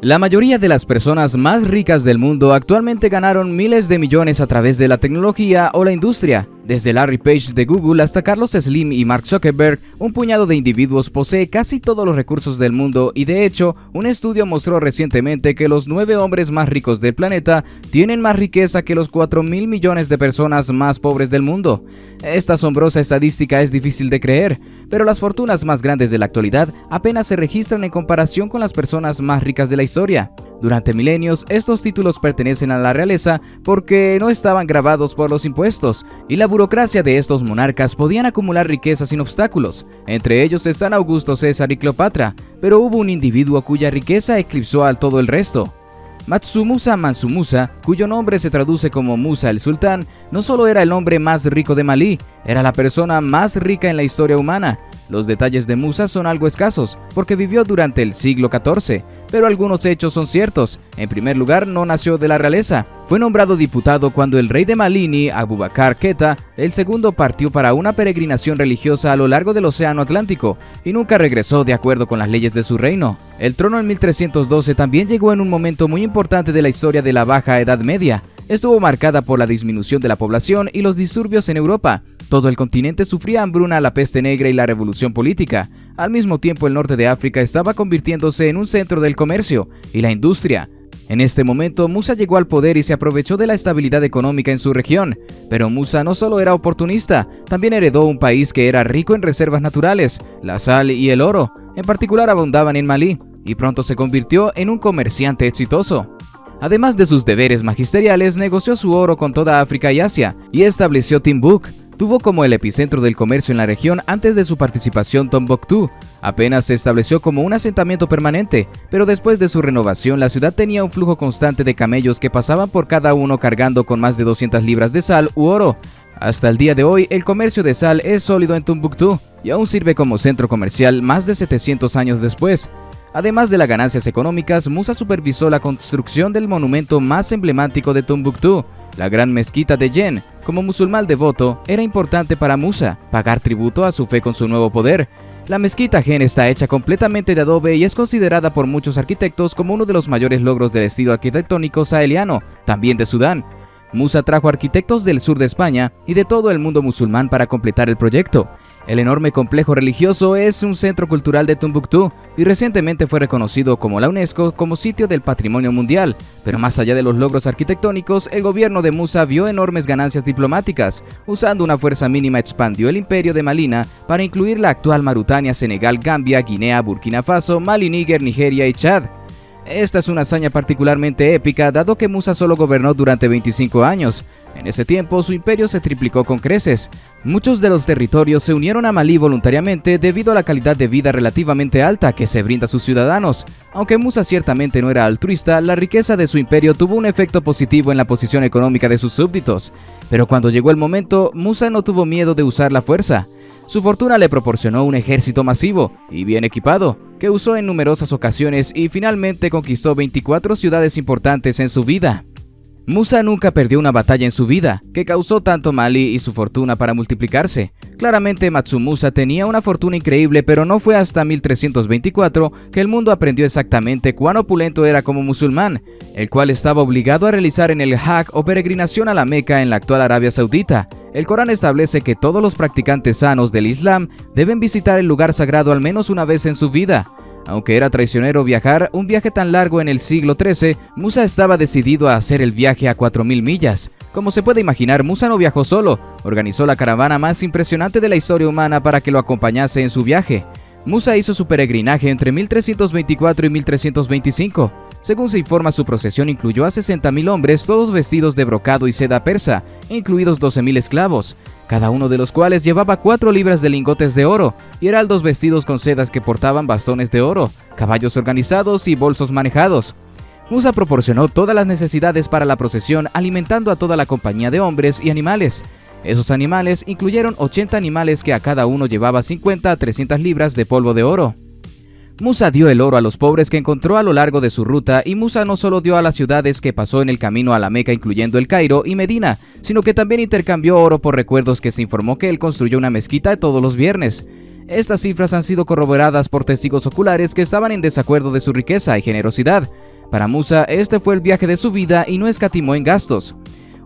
La mayoría de las personas más ricas del mundo actualmente ganaron miles de millones a través de la tecnología o la industria. Desde Larry Page de Google hasta Carlos Slim y Mark Zuckerberg, un puñado de individuos posee casi todos los recursos del mundo y de hecho, un estudio mostró recientemente que los 9 hombres más ricos del planeta tienen más riqueza que los 4.000 millones de personas más pobres del mundo. Esta asombrosa estadística es difícil de creer, pero las fortunas más grandes de la actualidad apenas se registran en comparación con las personas más ricas de la historia. Durante milenios, estos títulos pertenecen a la realeza porque no estaban gravados por los impuestos, y la burocracia de estos monarcas podían acumular riqueza sin obstáculos. Entre ellos están Augusto César y Cleopatra, pero hubo un individuo cuya riqueza eclipsó a todo el resto. Matsumusa Mansumusa, cuyo nombre se traduce como Musa el Sultán, no solo era el hombre más rico de Malí, era la persona más rica en la historia humana. Los detalles de Musa son algo escasos, porque vivió durante el siglo XIV, pero algunos hechos son ciertos. En primer lugar, no nació de la realeza. Fue nombrado diputado cuando el rey de Malini, Abubakar Keita II, partió para una peregrinación religiosa a lo largo del Océano Atlántico y nunca regresó de acuerdo con las leyes de su reino. El trono en 1312 también llegó en un momento muy importante de la historia de la Baja Edad Media. Estuvo marcada por la disminución de la población y los disturbios en Europa. Todo el continente sufría hambruna, la peste negra y la revolución política. Al mismo tiempo, el norte de África estaba convirtiéndose en un centro del comercio y la industria. En este momento, Musa llegó al poder y se aprovechó de la estabilidad económica en su región. Pero Musa no solo era oportunista, también heredó un país que era rico en reservas naturales, la sal y el oro. En particular abundaban en Malí, y pronto se convirtió en un comerciante exitoso. Además de sus deberes magisteriales, negoció su oro con toda África y Asia, y estableció Timbuk. Tuvo como el epicentro del comercio en la región antes de su participación Tombuctú. Apenas se estableció como un asentamiento permanente, pero después de su renovación la ciudad tenía un flujo constante de camellos que pasaban por cada uno cargando con más de 200 libras de sal u oro. Hasta el día de hoy, el comercio de sal es sólido en Tombuctú y aún sirve como centro comercial más de 700 años después. Además de las ganancias económicas, Musa supervisó la construcción del monumento más emblemático de Tombuctú, la gran mezquita de Yen. Como musulmán devoto, era importante para Musa pagar tributo a su fe con su nuevo poder. La mezquita Jen está hecha completamente de adobe y es considerada por muchos arquitectos como uno de los mayores logros del estilo arquitectónico saheliano, también de Sudán. Musa trajo arquitectos del sur de España y de todo el mundo musulmán para completar el proyecto. El enorme complejo religioso es un centro cultural de Tombuctú y recientemente fue reconocido como la UNESCO como sitio del patrimonio mundial. Pero más allá de los logros arquitectónicos, el gobierno de Musa vio enormes ganancias diplomáticas. Usando una fuerza mínima expandió el imperio de Malina para incluir la actual Mauritania, Senegal, Gambia, Guinea, Burkina Faso, Mali, Níger, Nigeria y Chad. Esta es una hazaña particularmente épica dado que Musa solo gobernó durante 25 años. En ese tiempo, su imperio se triplicó con creces. Muchos de los territorios se unieron a Malí voluntariamente debido a la calidad de vida relativamente alta que se brinda a sus ciudadanos. Aunque Musa ciertamente no era altruista, la riqueza de su imperio tuvo un efecto positivo en la posición económica de sus súbditos. Pero cuando llegó el momento, Musa no tuvo miedo de usar la fuerza. Su fortuna le proporcionó un ejército masivo y bien equipado, que usó en numerosas ocasiones y finalmente conquistó 24 ciudades importantes en su vida. Musa nunca perdió una batalla en su vida, que causó tanto Malí y su fortuna para multiplicarse. Claramente Matsumusa tenía una fortuna increíble, pero no fue hasta 1324 que el mundo aprendió exactamente cuán opulento era como musulmán, el cual estaba obligado a realizar en el Hajj o peregrinación a la Meca en la actual Arabia Saudita. El Corán establece que todos los practicantes sanos del Islam deben visitar el lugar sagrado al menos una vez en su vida. Aunque era traicionero viajar un viaje tan largo en el siglo XIII, Musa estaba decidido a hacer el viaje a 4.000 millas. Como se puede imaginar, Musa no viajó solo, organizó la caravana más impresionante de la historia humana para que lo acompañase en su viaje. Musa hizo su peregrinaje entre 1324 y 1325. Según se informa, su procesión incluyó a 60.000 hombres, todos vestidos de brocado y seda persa, incluidos 12.000 esclavos, cada uno de los cuales llevaba 4 libras de lingotes de oro, y heraldos vestidos con sedas que portaban bastones de oro, caballos organizados y bolsos manejados. Musa proporcionó todas las necesidades para la procesión, alimentando a toda la compañía de hombres y animales. Esos animales incluyeron 80 animales que a cada uno llevaba 50 a 300 libras de polvo de oro. Musa dio el oro a los pobres que encontró a lo largo de su ruta, y Musa no solo dio a las ciudades que pasó en el camino a la Meca, incluyendo el Cairo y Medina, sino que también intercambió oro por recuerdos que se informó que él construyó una mezquita todos los viernes. Estas cifras han sido corroboradas por testigos oculares que estaban en desacuerdo de su riqueza y generosidad. Para Musa, este fue el viaje de su vida y no escatimó en gastos.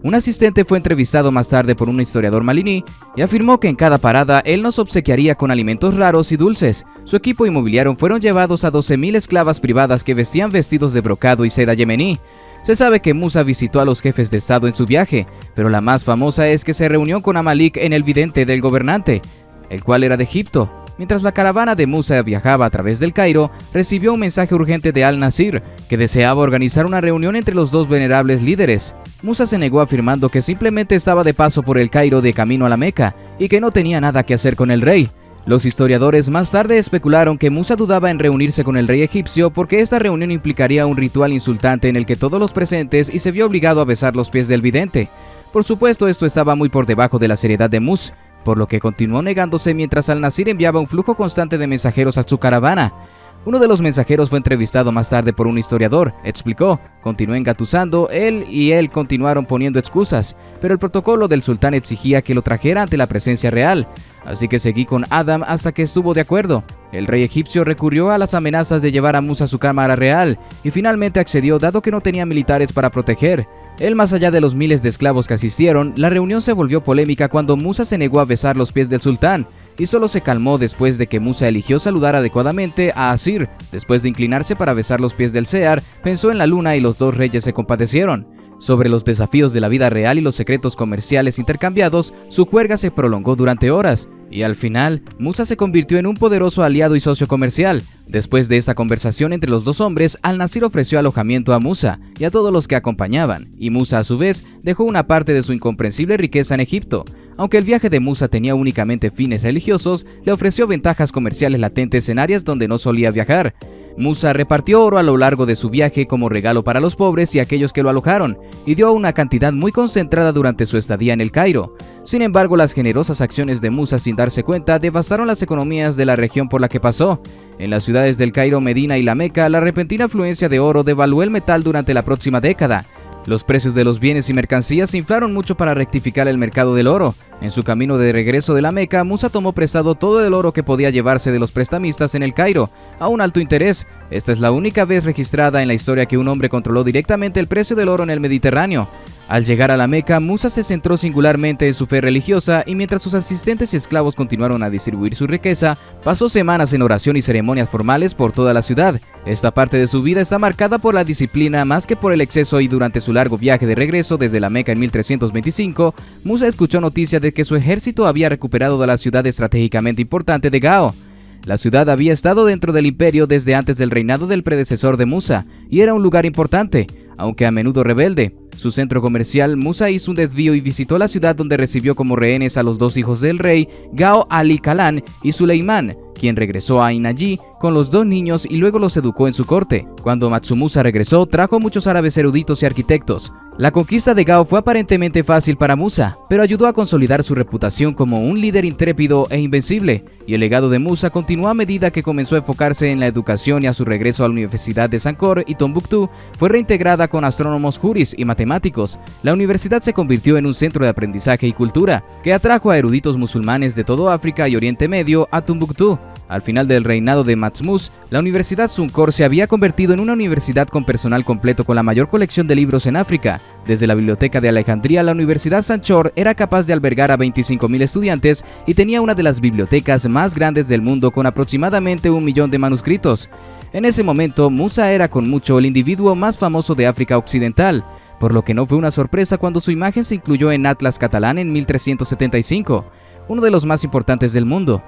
Un asistente fue entrevistado más tarde por un historiador malini y afirmó que en cada parada él nos obsequiaría con alimentos raros y dulces. Su equipo inmobiliario fueron llevados a 12.000 esclavas privadas que vestían vestidos de brocado y seda yemení. Se sabe que Musa visitó a los jefes de estado en su viaje, pero la más famosa es que se reunió con Amalik en el vidente del gobernante, el cual era de Egipto. Mientras la caravana de Musa viajaba a través del Cairo, recibió un mensaje urgente de Al-Nasir, que deseaba organizar una reunión entre los dos venerables líderes. Musa se negó afirmando que simplemente estaba de paso por el Cairo de camino a la Meca y que no tenía nada que hacer con el rey. Los historiadores más tarde especularon que Musa dudaba en reunirse con el rey egipcio porque esta reunión implicaría un ritual insultante en el que todos los presentes y se vio obligado a besar los pies del vidente. Por supuesto, esto estaba muy por debajo de la seriedad de Musa, por lo que continuó negándose mientras Al-Nasir enviaba un flujo constante de mensajeros a su caravana. Uno de los mensajeros fue entrevistado más tarde por un historiador. Explicó: continué engatusando, él continuaron poniendo excusas, pero el protocolo del sultán exigía que lo trajera ante la presencia real, así que seguí con Adam hasta que estuvo de acuerdo. El rey egipcio recurrió a las amenazas de llevar a Musa a su cámara real y finalmente accedió dado que no tenía militares para proteger. Él, más allá de los miles de esclavos que asistieron, la reunión se volvió polémica cuando Musa se negó a besar los pies del sultán, y solo se calmó después de que Musa eligió saludar adecuadamente a Asir. Después de inclinarse para besar los pies del Sear, pensó en la luna y los dos reyes se compadecieron. Sobre los desafíos de la vida real y los secretos comerciales intercambiados, su juerga se prolongó durante horas, y al final, Musa se convirtió en un poderoso aliado y socio comercial. Después de esta conversación entre los dos hombres, Al-Nasir ofreció alojamiento a Musa y a todos los que acompañaban, y Musa a su vez dejó una parte de su incomprensible riqueza en Egipto. Aunque el viaje de Musa tenía únicamente fines religiosos, le ofreció ventajas comerciales latentes en áreas donde no solía viajar. Musa repartió oro a lo largo de su viaje como regalo para los pobres y aquellos que lo alojaron, y dio una cantidad muy concentrada durante su estadía en el Cairo. Sin embargo, las generosas acciones de Musa sin darse cuenta devastaron las economías de la región por la que pasó. En las ciudades del Cairo, Medina y la Meca, la repentina afluencia de oro devaluó el metal durante la próxima década. Los precios de los bienes y mercancías se inflaron mucho para rectificar el mercado del oro. En su camino de regreso de la Meca, Musa tomó prestado todo el oro que podía llevarse de los prestamistas en el Cairo, a un alto interés. Esta es la única vez registrada en la historia que un hombre controló directamente el precio del oro en el Mediterráneo. Al llegar a la Meca, Musa se centró singularmente en su fe religiosa y mientras sus asistentes y esclavos continuaron a distribuir su riqueza, pasó semanas en oración y ceremonias formales por toda la ciudad. Esta parte de su vida está marcada por la disciplina más que por el exceso y durante su largo viaje de regreso desde la Meca en 1325, Musa escuchó noticia de que su ejército había recuperado de la ciudad estratégicamente importante de Gao. La ciudad había estado dentro del imperio desde antes del reinado del predecesor de Musa y era un lugar importante, aunque a menudo rebelde. Su centro comercial, Musa hizo un desvío y visitó la ciudad donde recibió como rehenes a los dos hijos del rey, Gao Ali Kalan y Suleimán, quien regresó a Ain allí con los dos niños y luego los educó en su corte. Cuando Matsumusa regresó, trajo a muchos árabes eruditos y arquitectos. La conquista de Gao fue aparentemente fácil para Musa, pero ayudó a consolidar su reputación como un líder intrépido e invencible, y el legado de Musa continuó a medida que comenzó a enfocarse en la educación y a su regreso a la Universidad de Sankor y Tombuctú fue reintegrada con astrónomos juris y matemáticos. La universidad se convirtió en un centro de aprendizaje y cultura, que atrajo a eruditos musulmanes de todo África y Oriente Medio a Tombuctú. Al final del reinado de Matsmus, la Universidad Sankor se había convertido en una universidad con personal completo con la mayor colección de libros en África. Desde la Biblioteca de Alejandría, la Universidad Sankor era capaz de albergar a 25.000 estudiantes y tenía una de las bibliotecas más grandes del mundo con aproximadamente 1 millón de manuscritos. En ese momento, Musa era con mucho el individuo más famoso de África Occidental, por lo que no fue una sorpresa cuando su imagen se incluyó en Atlas Catalán en 1375, uno de los más importantes del mundo.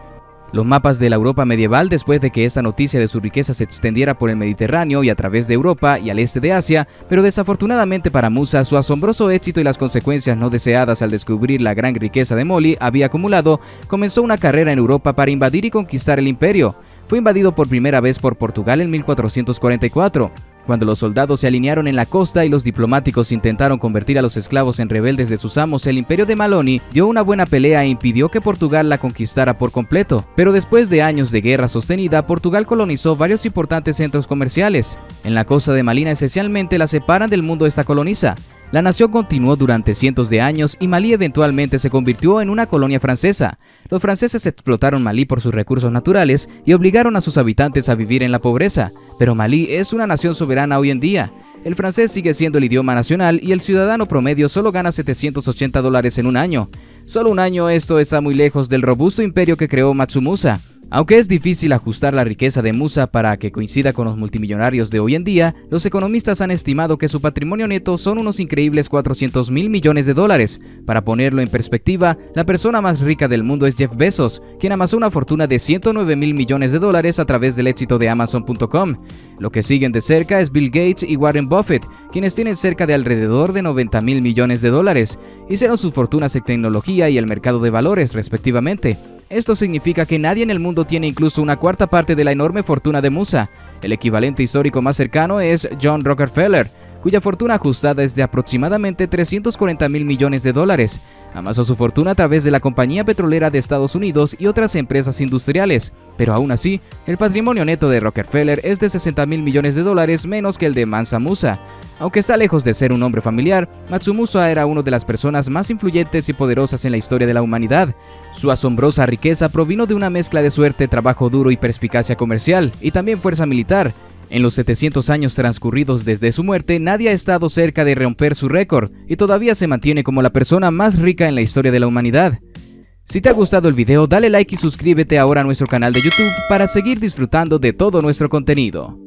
Los mapas de la Europa medieval, después de que esta noticia de su riqueza se extendiera por el Mediterráneo y a través de Europa y al este de Asia, pero desafortunadamente para Musa, su asombroso éxito y las consecuencias no deseadas al descubrir la gran riqueza de Moli había acumulado, comenzó una carrera en Europa para invadir y conquistar el imperio. Fue invadido por primera vez por Portugal en 1444. Cuando los soldados se alinearon en la costa y los diplomáticos intentaron convertir a los esclavos en rebeldes de sus amos, el imperio de Maloni dio una buena pelea e impidió que Portugal la conquistara por completo. Pero después de años de guerra sostenida, Portugal colonizó varios importantes centros comerciales. En la costa de Malina esencialmente la separan del mundo esta coloniza. La nación continuó durante cientos de años y Malí eventualmente se convirtió en una colonia francesa. Los franceses explotaron Malí por sus recursos naturales y obligaron a sus habitantes a vivir en la pobreza, pero Malí es una nación soberana hoy en día. El francés sigue siendo el idioma nacional y el ciudadano promedio solo gana $780 en un año. Solo un año, esto está muy lejos del robusto imperio que creó Mansa Musa. Aunque es difícil ajustar la riqueza de Musa para que coincida con los multimillonarios de hoy en día, los economistas han estimado que su patrimonio neto son unos increíbles $400.000 millones. Para ponerlo en perspectiva, la persona más rica del mundo es Jeff Bezos, quien amasó una fortuna de $109.000 millones a través del éxito de Amazon.com. Lo que siguen de cerca es Bill Gates y Warren Buffett, quienes tienen cerca de alrededor de $90.000 millones. Hicieron sus fortunas en tecnología y el mercado de valores, respectivamente. Esto significa que nadie en el mundo tiene incluso una cuarta parte de la enorme fortuna de Musa. El equivalente histórico más cercano es John Rockefeller, cuya fortuna ajustada es de aproximadamente $340.000 millones. Amasó su fortuna a través de la compañía petrolera de Estados Unidos y otras empresas industriales, pero aún así, el patrimonio neto de Rockefeller es de $60.000 millones menos que el de Mansa Musa. Aunque está lejos de ser un hombre familiar, Mansa Musa era una de las personas más influyentes y poderosas en la historia de la humanidad. Su asombrosa riqueza provino de una mezcla de suerte, trabajo duro y perspicacia comercial, y también fuerza militar. En los 700 años transcurridos desde su muerte, nadie ha estado cerca de romper su récord, y todavía se mantiene como la persona más rica en la historia de la humanidad. Si te ha gustado el video, dale like y suscríbete ahora a nuestro canal de YouTube para seguir disfrutando de todo nuestro contenido.